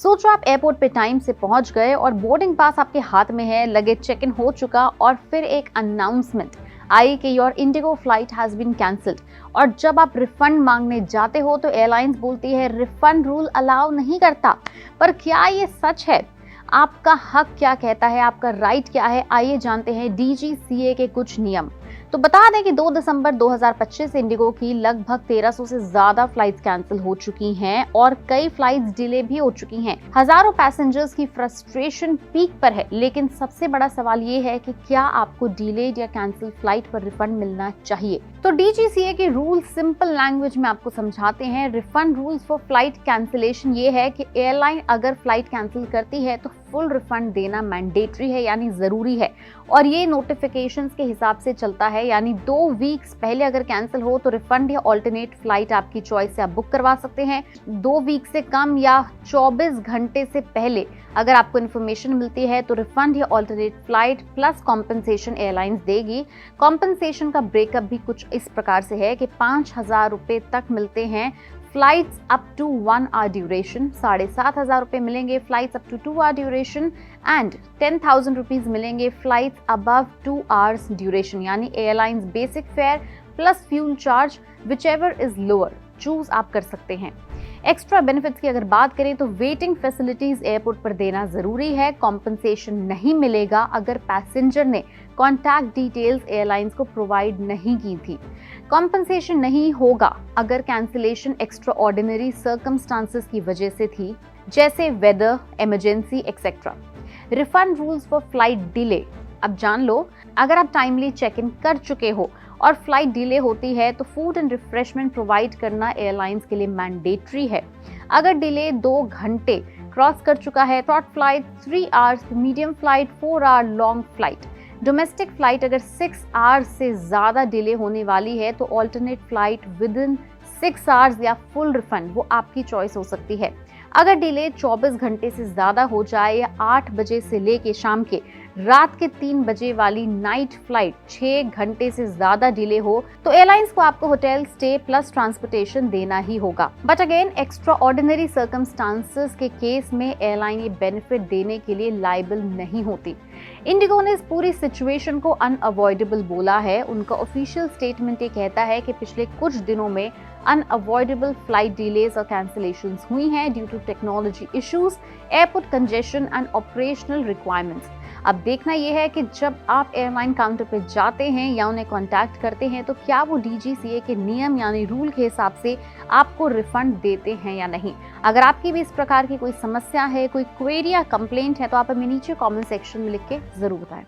सोचो आप एयरपोर्ट पे टाइम से पहुंच गए और बोर्डिंग पास आपके हाथ में है, लगेज चेक इन हो चुका और फिर एक अनाउंसमेंट आई कि your IndiGo flight has been cancelled. और जब आप रिफंड मांगने जाते हो तो एयरलाइंस बोलती है रिफंड रूल अलाउ नहीं करता। पर क्या ये सच है? आपका हक क्या कहता है, आपका राइट क्या है? आइए जानते हैं DGCA के कुछ नियम। तो बता दें कि 2 दिसंबर 2025 से इंडिगो की लगभग 1300 से ज्यादा फ्लाइट्स कैंसिल हो चुकी हैं और कई फ्लाइट्स डिले भी हो चुकी हैं। हजारों पैसेंजर्स की फ्रस्ट्रेशन पीक पर है, लेकिन सबसे बड़ा सवाल ये है कि क्या आपको डिलेड या कैंसिल फ्लाइट पर रिफंड मिलना चाहिए? तो DGCA के रूल सिंपल लैंग्वेज में आपको समझाते हैं। Refund rules for flight cancellation ये है कि एयरलाइन अगर फ्लाइट कैंसिल करती है तो फुल रिफंड देना मैंडेटरी है, यानी जरूरी है। और ये नोटिफिकेशंस के हिसाब से चलता है, यानी 2 वीक्स पहले अगर कैंसिल हो तो रिफंड या ऑल्टरनेट फ्लाइट आपकी चॉइस से आप बुक करवा सकते हैं। 2 वीक से कम या 24 घंटे से पहले अगर आपको इन्फॉर्मेशन मिलती है तो रिफंड या alternate flight plus compensation airlines देगी। कॉम्पनसेशन का ब्रेकअप भी कुछ इस प्रकार से है कि 5,000 रुपए तक मिलते हैं flights up to 1 hour duration, 7,500 रुपए मिलेंगे flights up to 2 hour duration and 10,000 rupees मिलेंगे फ्लाइट्स अबव 2 आवर्स ड्यूरेशन, यानी airlines basic fare plus fuel charge whichever is lower choose आप कर सकते हैं। एक्स्ट्रा बेनिफिट्स की अगर बात करें तो वेटिंग फैसिलिटीज एयरपोर्ट पर देना जरूरी है। कॉम्पनसेशन नहीं मिलेगा अगर पैसेंजर ने कॉन्टैक्ट डिटेल्स एयरलाइंस को प्रोवाइड नहीं की थी। कॉम्पनसेशन नहीं होगा अगर कैंसिलेशन एक्स्ट्रा ऑर्डिनरी सर्कमस्टांसेस की वजह से थी, जैसे weather, emergency etcetera. Refund rules for flight delay अब जान लो। अगर आप टाइमली चेक इन कर चुके हो और फ्लाइट डिले होती है तो फूड एंड रिफ्रेशमेंट प्रोवाइड करना एयरलाइंस के लिए मैंडेटरी है। अगर डिले 2 घंटे क्रॉस कर चुका है, short flight 3 hours, medium flight 4 hour, long flight, domestic flight अगर 6 आवर्स से ज्यादा डिले होने वाली है तो alternate flight with in 6 hours या फुल रिफंड वो आपकी चॉइस हो सकती है। अगर डिले 24 घंटे से ज्यादा हो जाए या 8 बजे से लेके शाम के रात के 3 बजे वाली नाइट फ्लाइट 6 घंटे से ज्यादा डिले हो तो एयरलाइंस को आपको होटल स्टे प्लस ट्रांसपोर्टेशन देना ही होगा। But again extra ordinary circumstances के केस में एयरलाइन ये बेनिफिट देने के लिए लायबल नहीं होती। इंडिगो ने इस पूरी सिचुएशन को अनअवॉइडेबल बोला है। उनका ऑफिशियल स्टेटमेंट ये कहता है कि पिछले कुछ दिनों में अनअवॉइडेबल फ्लाइट डिलेज और कैंसिलेशंस हुई हैं due to technology issues, airport congestion and operational requirements. अब देखना यह है कि जब आप एयरलाइन काउंटर पर जाते हैं या उन्हें कांटेक्ट करते हैं तो क्या वो DGCA के नियम यानी रूल के हिसाब से आपको रिफंड देते हैं या नहीं। अगर आपकी भी इस प्रकार की कोई समस्या है, कोई क्वेरी या कंप्लेंट है तो आप हमें नीचे कमेंट सेक्शन में लिख के जरूर बताएं।